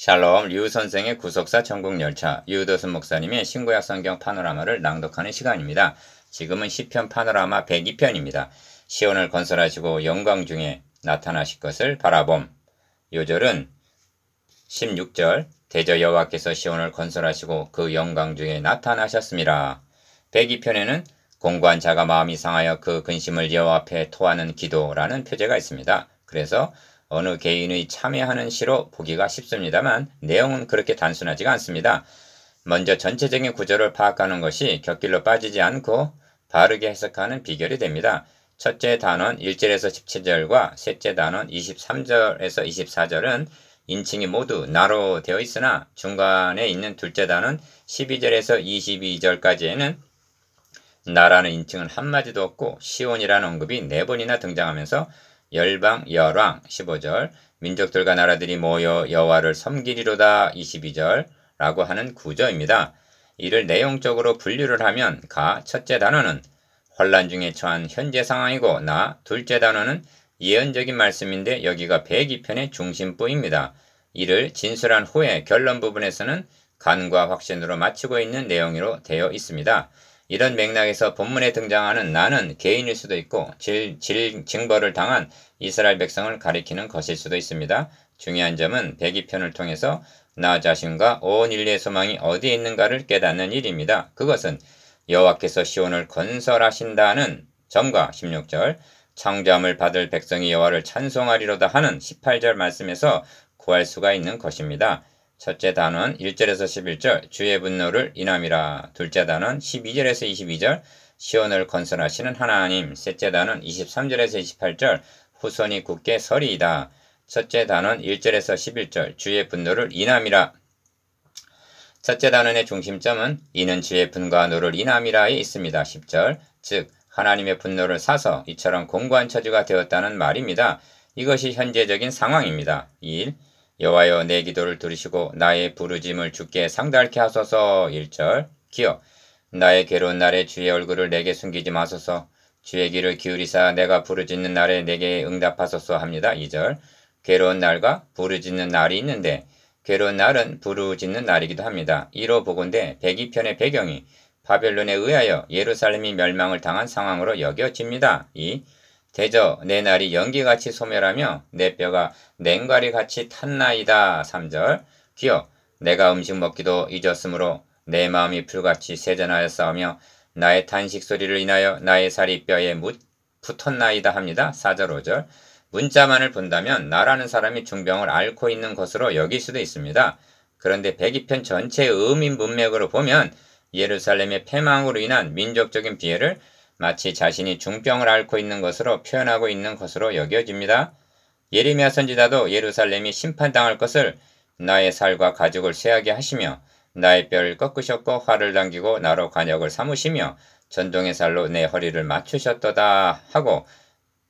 샬롬 류 선생의 구속사 천국열차 유도순 목사님의 신구약 성경 파노라마를 낭독하는 시간입니다. 지금은 시편 파노라마 102편입니다. 시온을 건설하시고 영광 중에 나타나실 것을 바라봄. 요절은 16절 대저 여호와께서 시온을 건설하시고 그 영광 중에 나타나셨습니다. 102편에는 공고한 자가 마음이 상하여 그 근심을 여호와 앞에 토하는 기도라는 표제가 있습니다. 그래서 어느 개인의 참여하는 시로 보기가 쉽습니다만 내용은 그렇게 단순하지가 않습니다. 먼저 전체적인 구조를 파악하는 것이 곁길로 빠지지 않고 바르게 해석하는 비결이 됩니다. 첫째 단원 1절에서 17절과 셋째 단원 23절에서 24절은 인칭이 모두 나로 되어 있으나 중간에 있는 둘째 단원 12절에서 22절까지에는 나라는 인칭은 한마디도 없고 시온이라는 언급이 4번이나 등장하면서 열방 열왕 15절 민족들과 나라들이 모여 여호와를 섬기리로다 22절 라고 하는 구조입니다. 이를 내용적으로 분류를 하면 가 첫째 단어는 혼란 중에 처한 현재 상황이고 나 둘째 단어는 예언적인 말씀인데 여기가 102편의 중심부입니다. 이를 진술한 후에 결론 부분에서는 간과 확신으로 마치고 있는 내용으로 되어 있습니다. 이런 맥락에서 본문에 등장하는 나는 개인일 수도 있고 징벌을 당한 이스라엘 백성을 가리키는 것일 수도 있습니다. 중요한 점은 102편을 통해서 나 자신과 온 인류의 소망이 어디에 있는가를 깨닫는 일입니다. 그것은 여호와께서 시온을 건설하신다는 점과 16절 창조함을 받을 백성이 여호와를 찬송하리로다 하는 18절 말씀에서 구할 수가 있는 것입니다. 첫째 단원 1절에서 11절 주의 분노를 인함이라. 둘째 단원 12절에서 22절 시온을 건설하시는 하나님. 셋째 단원 23절에서 28절 후손이 굳게 서리이다. 첫째 단원 1절에서 11절 주의 분노를 인함이라. 첫째 단원의 중심점은 이는 주의 분과 노를 인함이라에 있습니다. 10절 즉 하나님의 분노를 사서 이처럼 공고한 처지가 되었다는 말입니다. 이것이 현재적인 상황입니다. 1. 여호와여 내 기도를 들으시고 나의 부르짐을 주께 상달케 하소서. 1절 기억 나의 괴로운 날에 주의 얼굴을 내게 숨기지 마소서. 주의 귀를 기울이사 내가 부르짖는 날에 내게 응답하소서 합니다. 2절 괴로운 날과 부르짖는 날이 있는데 괴로운 날은 부르짖는 날이기도 합니다. 이로 보건대 102편의 배경이 바벨론에 의하여 예루살렘이 멸망을 당한 상황으로 여겨집니다. 2. 대저 내 날이 연기같이 소멸하며 내 뼈가 냉과리같이 탔나이다. 3절 기억 내가 음식 먹기도 잊었으므로 내 마음이 풀같이 세전하였사오며 나의 탄식 소리를 인하여 나의 살이 뼈에 붙었나이다 합니다. 4절 5절 문자만을 본다면 나라는 사람이 중병을 앓고 있는 것으로 여길 수도 있습니다. 그런데 102편 전체의 의미 문맥으로 보면 예루살렘의 패망으로 인한 민족적인 피해를 마치 자신이 중병을 앓고 있는 것으로 표현하고 있는 것으로 여겨집니다. 예레미야 선지자도 예루살렘이 심판당할 것을 나의 살과 가죽을 쇠하게 하시며 나의 뼈를 꺾으셨고 활을 당기고 나로 관역을 삼으시며 전동의 살로 내 허리를 맞추셨도다 하고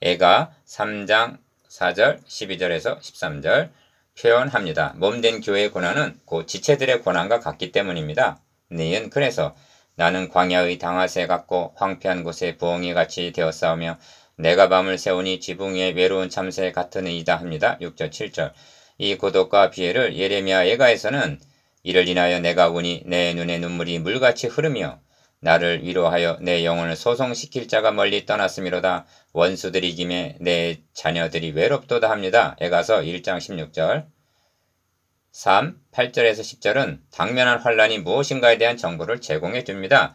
애가 3장 4절 12절에서 13절 표현합니다. 몸된 교회의 고난은 곧 지체들의 고난과 같기 때문입니다. 니은 그래서 나는 광야의 당화새 같고 황폐한 곳에 부엉이같이 되었사오며 내가 밤을 새우니 지붕 위에 외로운 참새 같은 이다 합니다. 6절 7절 이 고독과 비애를 예레미야 예가에서는 이를 인하여 내가 우니 내 눈에 눈물이 물같이 흐르며 나를 위로하여 내 영혼을 소송시킬 자가 멀리 떠났음이로다. 원수들이 김에 내 자녀들이 외롭도다 합니다. 에가서 1장 16절 3. 8절에서 10절은 당면한 환란이 무엇인가에 대한 정보를 제공해 줍니다.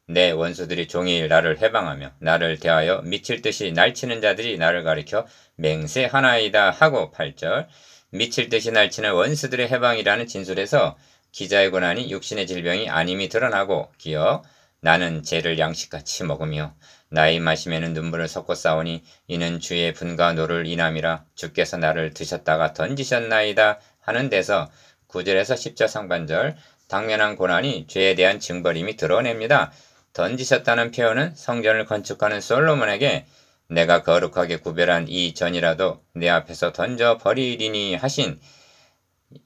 내 원수들이 종일 나를 해방하며 나를 대하여 미칠 듯이 날치는 자들이 나를 가리켜 맹세하나이다 하고 8절 미칠 듯이 날치는 원수들의 해방이라는 진술에서 기자의 고난이 육신의 질병이 아님이 드러나고 기억 나는 죄를 양식같이 먹으며 나의 마심에는 눈물을 섞고 싸우니 이는 주의 분과 노를 인함이라. 주께서 나를 드셨다가 던지셨나이다 하는 데서 9절에서 10절 상반절 당면한 고난이 죄에 대한 징벌임이 드러냅니다. 던지셨다는 표현은 성전을 건축하는 솔로몬에게 내가 거룩하게 구별한 이 전이라도 내 앞에서 던져버리리니 하신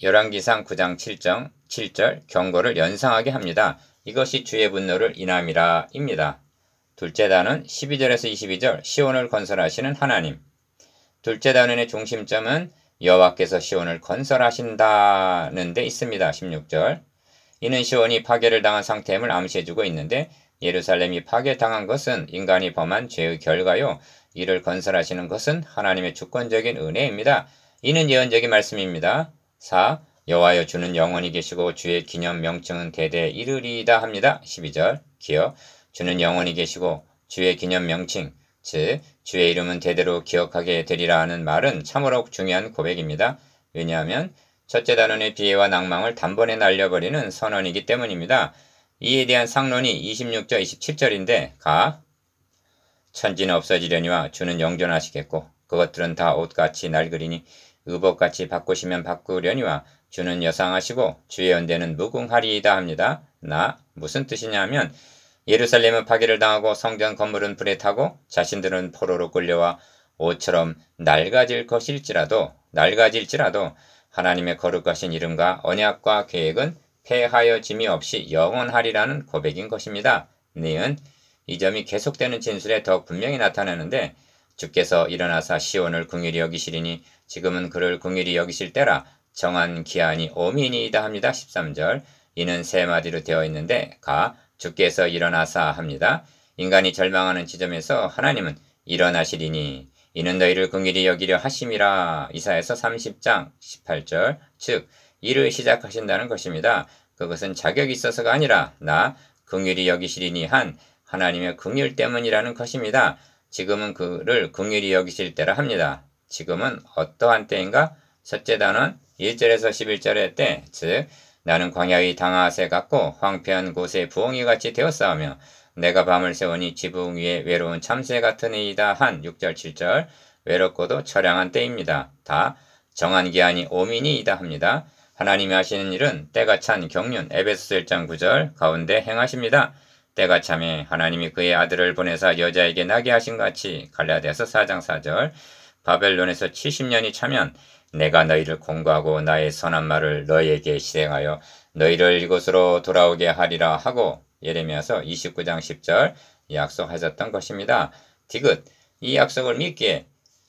열왕기상 9장 7절 경고를 연상하게 합니다. 이것이 주의 분노를 인함이라 입니다. 둘째 단은 12절에서 22절 시온을 건설하시는 하나님. 둘째 단원의 중심점은 여호와께서 시온을 건설하신다는 데 있습니다. 16절. 이는 시온이 파괴를 당한 상태임을 암시해주고 있는데 예루살렘이 파괴당한 것은 인간이 범한 죄의 결과요. 이를 건설하시는 것은 하나님의 주권적인 은혜입니다. 이는 예언적인 말씀입니다. 4. 여호와여 주는 영원히 계시고 주의 기념 명칭은 대대에 이르리이다 합니다. 12절. 기억. 주는 영원히 계시고 주의 기념 명칭, 즉 주의 이름은 대대로 기억하게 되리라 하는 말은 참으로 중요한 고백입니다. 왜냐하면 첫째 단원의 비애와 낭망을 단번에 날려버리는 선언이기 때문입니다. 이에 대한 상론이 26절 27절인데 가. 천지는 없어지려니와 주는 영존하시겠고 그것들은 다 옷같이 낡으리니 의복같이 바꾸시면 바꾸려니와 주는 여상하시고 주의 연대는 무궁하리이다 합니다. 무슨 뜻이냐면 예루살렘은 파괴를 당하고 성전 건물은 불에 타고 자신들은 포로로 끌려와 옷처럼 낡아질지라도 하나님의 거룩하신 이름과 언약과 계획은 폐하여짐이 없이 영원하리라는 고백인 것입니다. 니은 이 점이 계속되는 진술에 더 분명히 나타나는데 주께서 일어나사 시온을 긍휼히 여기시리니 지금은 그를 긍휼히 여기실 때라 정한 기한이 오미니이다 합니다. 13절. 이는 세 마디로 되어 있는데 가 주께서 일어나사 합니다. 인간이 절망하는 지점에서 하나님은 일어나시리니 이는 너희를 긍휼히 여기려 하심이라. 이사야서 30장 18절. 즉 일을 시작하신다는 것입니다. 그것은 자격이 있어서가 아니라 긍휼히 여기시리니 한 하나님의 긍휼 때문이라는 것입니다. 지금은 그를 긍휼히 여기실 때라 합니다. 지금은 어떠한 때인가? 첫째 단원 1절에서 11절의 때, 즉 나는 광야의 당아새 같고 황폐한 곳에 부엉이같이 되었사오며 내가 밤을 새우니 지붕 위에 외로운 참새 같은 이이다 한 6절 7절. 외롭고도 처량한 때입니다. 다 정한 기한이 오미니이다 합니다. 하나님이 하시는 일은 때가 찬 경륜 에베소서 1장 9절 가운데 행하십니다. 때가 참에 하나님이 그의 아들을 보내사 여자에게 나게 하신 같이 갈라디아서 4장 4절. 바벨론에서 70년이 차면 내가 너희를 공고하고 나의 선한 말을 너희에게 실행하여 너희를 이곳으로 돌아오게 하리라 하고 예레미야서 29장 10절 약속하셨던 것입니다. 디귿 이 약속을 믿기에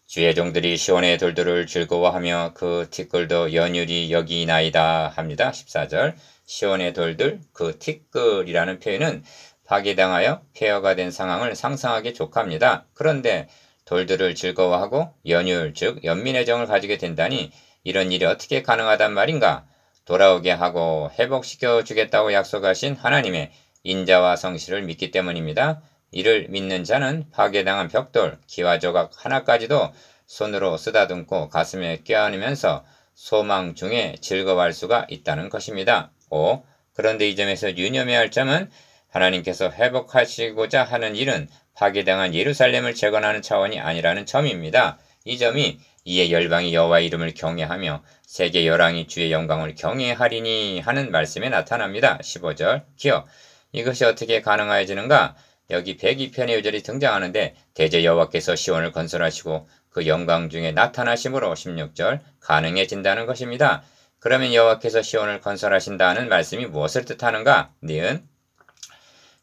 주의 종들이 시온의 돌들을 즐거워하며 그 티끌도 연율이 여기나이다 합니다. 14절. 시온의 돌들 그 티끌이라는 표현은 파괴당하여 폐허가 된 상황을 상상하기 족합니다. 그런데 돌들을 즐거워하고 연율 즉 연민의 정을 가지게 된다니 이런 일이 어떻게 가능하단 말인가? 돌아오게 하고 회복시켜 주겠다고 약속하신 하나님의 인자와 성실을 믿기 때문입니다. 이를 믿는 자는 파괴당한 벽돌, 기와 조각 하나까지도 손으로 쓰다듬고 가슴에 껴안으면서 소망 중에 즐거워할 수가 있다는 것입니다. 5. 그런데 이 점에서 유념해야 할 점은 하나님께서 회복하시고자 하는 일은 파괴당한 예루살렘을 재건하는 차원이 아니라는 점입니다. 이 점이 이에 열방이 여호와의 이름을 경외하며 세계 열왕이 주의 영광을 경외하리니 하는 말씀에 나타납니다. 15절 기억. 이것이 어떻게 가능해지는가? 여기 102편의 요절이 등장하는데 대제 여호와께서 시온을 건설하시고 그 영광 중에 나타나심으로 16절 가능해진다는 것입니다. 그러면 여호와께서 시온을 건설하신다는 말씀이 무엇을 뜻하는가? 니은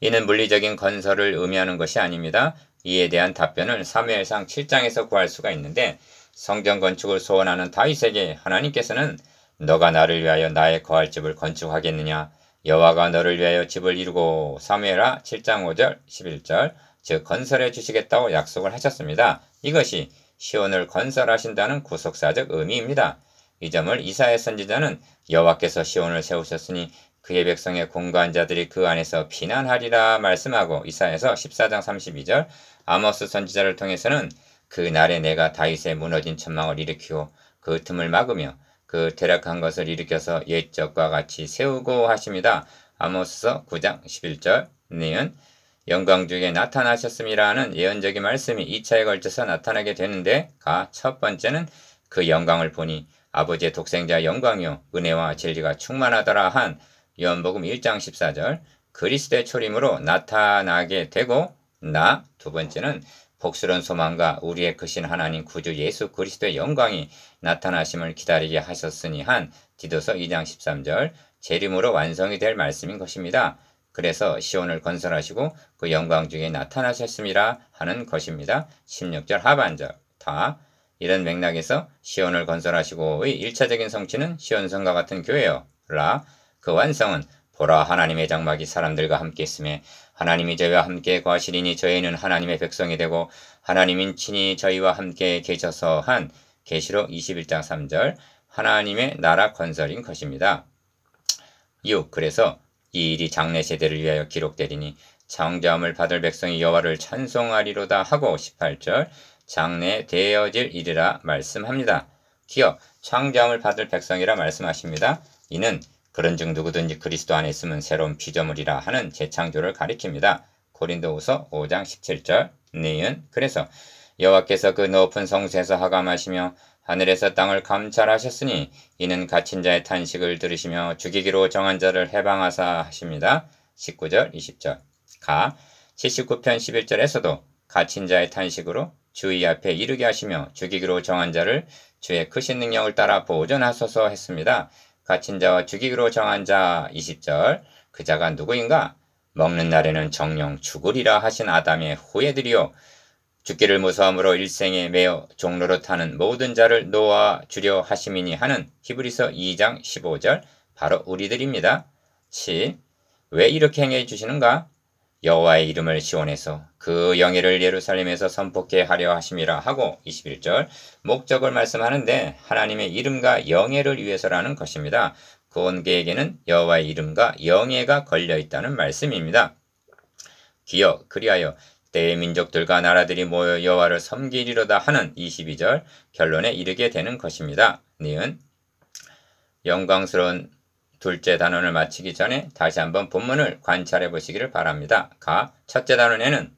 이는 물리적인 건설을 의미하는 것이 아닙니다. 이에 대한 답변을 사무엘상 7장에서 구할 수가 있는데 성전 건축을 소원하는 다윗에게 하나님께서는 너가 나를 위하여 나의 거할 집을 건축하겠느냐? 여호와가 너를 위하여 집을 이루고 사무엘하 7장 5절 11절 즉 건설해 주시겠다고 약속을 하셨습니다. 이것이 시온을 건설하신다는 구속사적 의미입니다. 이 점을 이사야 선지자는 여호와께서 시온을 세우셨으니 그의 백성의 공고한 자들이 그 안에서 피난하리라 말씀하고 이사야서 14장 32절 아모스 선지자를 통해서는 그 날에 내가 다윗의 무너진 천망을 일으키고 그 틈을 막으며 그 퇴락한 것을 일으켜서 옛적과 같이 세우고 하십니다. 아모스서 9장 11절 니은 영광 중에 나타나셨음이라는 예언적인 말씀이 2차에 걸쳐서 나타나게 되는데 첫 번째는 그 영광을 보니 아버지의 독생자 영광이요 은혜와 진리가 충만하더라 한 요한복음 1장 14절 그리스도의 초림으로 나타나게 되고 두 번째는 복스러운 소망과 우리의 크신 하나님 구주 예수 그리스도의 영광이 나타나심을 기다리게 하셨으니 한 디도서 2장 13절 재림으로 완성이 될 말씀인 것입니다. 그래서 시온을 건설하시고 그 영광 중에 나타나셨음이라 하는 것입니다. 16절 하반절 다 이런 맥락에서 시온을 건설하시고의 1차적인 성취는 시온성과 같은 교회요. 라. 그 완성은 보라 하나님의 장막이 사람들과 함께 있음에 하나님이 저희와 함께 거하시리니 저희는 하나님의 백성이 되고 하나님인 친히 저희와 함께 계셔서 한 계시록 21장 3절 하나님의 나라 건설인 것입니다. 6. 그래서 이 일이 장래 세대를 위하여 기록되리니 창조함을 받을 백성이 여호와를 찬송하리로다 하고 18절 장래 되어질 일이라 말씀합니다. 기억 창조함을 받을 백성이라 말씀하십니다. 이는 그런즉 누구든지 그리스도 안에 있으면 새로운 피조물이라 하는 재창조를 가리킵니다. 고린도후서 5장 17절 니은 그래서 여호와께서 그 높은 성소에서 하감하시며 하늘에서 땅을 감찰하셨으니 이는 갇힌 자의 탄식을 들으시며 죽이기로 정한 자를 해방하사 하십니다. 19절 20절 가 79편 11절에서도 갇힌 자의 탄식으로 주의 앞에 이르게 하시며 죽이기로 정한 자를 주의 크신 능력을 따라 보존하소서 했습니다. 갇힌 자와 죽이기로 정한 자 20절 그 자가 누구인가? 먹는 날에는 정령 죽으리라 하신 아담의 후예들이요 죽기를 무서함으로 일생에 매어 종로로 타는 모든 자를 놓아 주려 하심이니 하는 히브리서 2장 15절 바로 우리들입니다. 7. 왜 이렇게 행해 주시는가? 여호와의 이름을 시온에서 그 영예를 예루살렘에서 선포케 하려 하심이라 하고 21절 목적을 말씀하는데 하나님의 이름과 영예를 위해서라는 것입니다. 구원계에게는 여호와의 이름과 영예가 걸려있다는 말씀입니다. 기억 그리하여 때의 민족들과 나라들이 모여 여호와를 섬기리로다 하는 22절 결론에 이르게 되는 것입니다. 니은 영광스러운 둘째 단원을 마치기 전에 다시 한번 본문을 관찰해 보시기를 바랍니다. 가 첫째 단원에는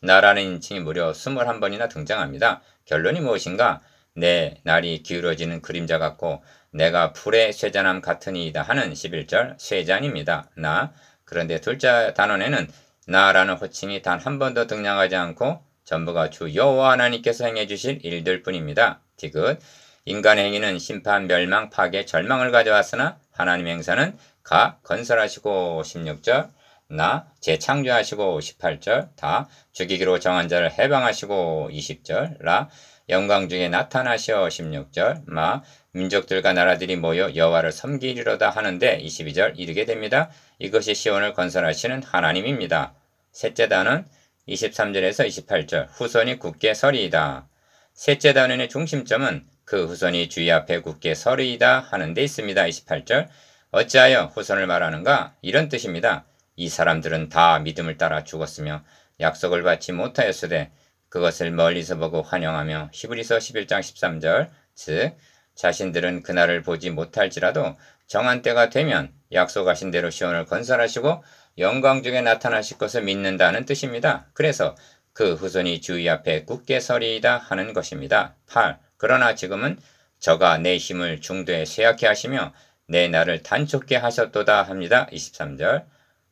나라는 인칭이 무려 21번이나 등장합니다. 결론이 무엇인가? 내 날이 기울어지는 그림자 같고 내가 풀의 쇠잔함 같으니이다 하는 11절 쇠잔입니다. 나 그런데 둘째 단원에는 나라는 호칭이 단 한 번도 등장하지 않고 전부가 주 여호와 하나님께서 행해 주실 일들 뿐입니다. 디귿 인간의 행위는 심판, 멸망, 파괴, 절망을 가져왔으나 하나님의 행사는 가 건설하시고 16절 나 재창조하시고 18절 다 죽이기로 정한 자를 해방하시고 20절 라 영광 중에 나타나시어 16절 마 민족들과 나라들이 모여 여호와를 섬기리로다 하는데 22절 이르게 됩니다. 이것이 시온을 건설하시는 하나님입니다. 셋째 단원 23절에서 28절 후손이 굳게 서리이다. 셋째 단원의 중심점은 그 후손이 주의 앞에 굳게 서리이다 하는 데 있습니다. 28절 어찌하여 후손을 말하는가? 이런 뜻입니다. 이 사람들은 다 믿음을 따라 죽었으며 약속을 받지 못하였으되 그것을 멀리서 보고 환영하며 히브리서 11장 13절 즉 자신들은 그날을 보지 못할지라도 정한 때가 되면 약속하신 대로 시온을 건설하시고 영광 중에 나타나실 것을 믿는다는 뜻입니다. 그래서 그 후손이 주의 앞에 굳게 서리이다 하는 것입니다. 8. 그러나 지금은 저가 내 힘을 중도에 쇠약케 하시며 내 날을 단축게 하셨도다 합니다. 23절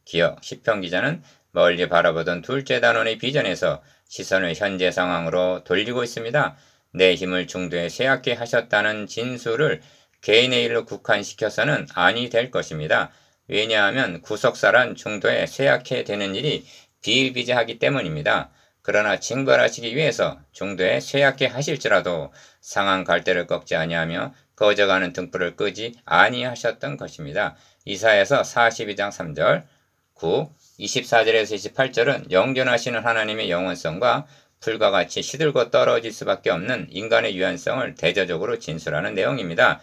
기억 시편 기자는 멀리 바라보던 둘째 단원의 비전에서 시선을 현재 상황으로 돌리고 있습니다. 내 힘을 중도에 쇠약케 하셨다는 진술을 개인의 일로 국한시켜서는 아니 될 것입니다. 왜냐하면 구속사란 중도에 쇠약케 되는 일이 비일비재하기 때문입니다. 그러나 징벌하시기 위해서 중도에 쇠약케 하실지라도 상한 갈대를 꺾지 아니하며 꺼져가는 등불을 끄지 아니하셨던 것입니다. 이사야서 42장 3절 9, 24절에서 28절은 영존하시는 하나님의 영원성과 풀과 같이 시들고 떨어질 수밖에 없는 인간의 유한성을 대조적으로 진술하는 내용입니다.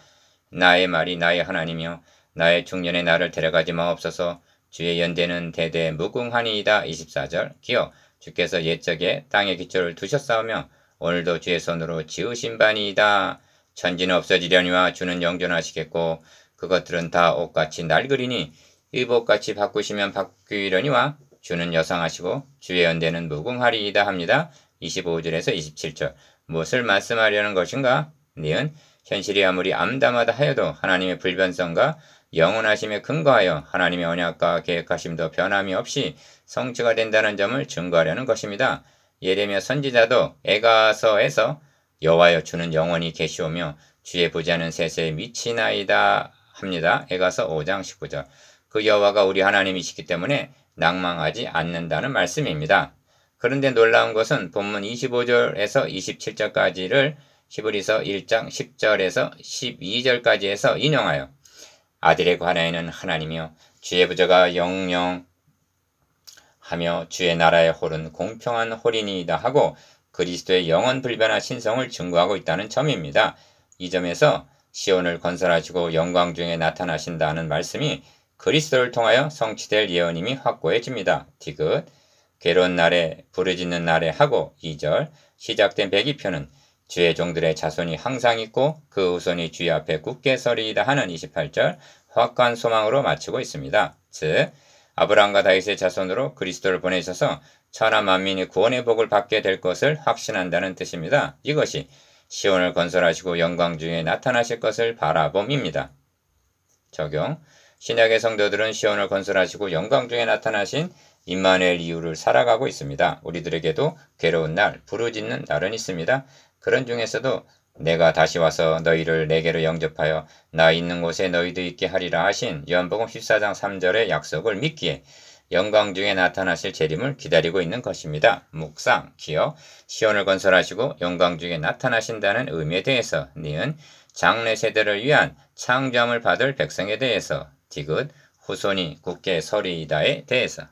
나의 말이 나의 하나님이여 나의 중년의 나를 데려가지 마옵소서 주의 연대는 대대 무궁하니이다. 24절 기억 주께서 옛적에 땅에 기초를 두셨사오며 오늘도 주의 손으로 지으신 바니이다. 천지는 없어지려니와 주는 영존하시겠고 그것들은 다 옷같이 낡으리니 의복같이 바꾸시면 바뀌려니와 주는 여상하시고 주의 연대는 무궁하리이다 합니다. 25절에서 27절 무엇을 말씀하려는 것인가? 니은 현실이 아무리 암담하다 하여도 하나님의 불변성과 영원하심에 근거하여 하나님의 언약과 계획하심도 변함이 없이 성취가 된다는 점을 증거하려는 것입니다. 예레미야 선지자도 에가서에서 여호와여 주는 영원히 계시오며 주의 보좌는 세세에 미치나이다 합니다. 에가서 5장 19절 그 여호와가 우리 하나님이시기 때문에 낭망하지 않는다는 말씀입니다. 그런데 놀라운 것은 본문 25절에서 27절까지를 히브리서 1장 10절에서 12절까지에서 인용하여 아들에 관하여는 하나님이여 주의 부자가 영영하며 주의 나라의 홀은 공평한 홀이니이다 하고 그리스도의 영원 불변한 신성을 증거하고 있다는 점입니다. 이 점에서 시온을 건설하시고 영광 중에 나타나신다는 말씀이 그리스도를 통하여 성취될 예언임이 확고해집니다. 디귿 괴로운 날에 부르짖는 날에 하고 2절 시작된 102편은 주의 종들의 자손이 항상 있고 그 후손이 주의 앞에 굳게 서리이다 하는 28절 확고한 소망으로 마치고 있습니다. 즉 아브라함과 다윗의 자손으로 그리스도를 보내셔서 천하 만민이 구원의 복을 받게 될 것을 확신한다는 뜻입니다. 이것이 시온을 건설하시고 영광 중에 나타나실 것을 바라봄입니다. 적용 신약의 성도들은 시온을 건설하시고 영광 중에 나타나신 임마누엘 이후를 살아가고 있습니다. 우리들에게도 괴로운 날, 부르짖는 날은 있습니다. 그런 중에서도 내가 다시 와서 너희를 내게로 영접하여 나 있는 곳에 너희도 있게 하리라 하신 요한복음 14장 3절의 약속을 믿기에 영광 중에 나타나실 재림을 기다리고 있는 것입니다. 묵상, 기억, 시온을 건설하시고 영광 중에 나타나신다는 의미에 대해서 니은 장래 세대를 위한 창조함을 받을 백성에 대해서 디귿 후손이 굳게 서리이다에 대해서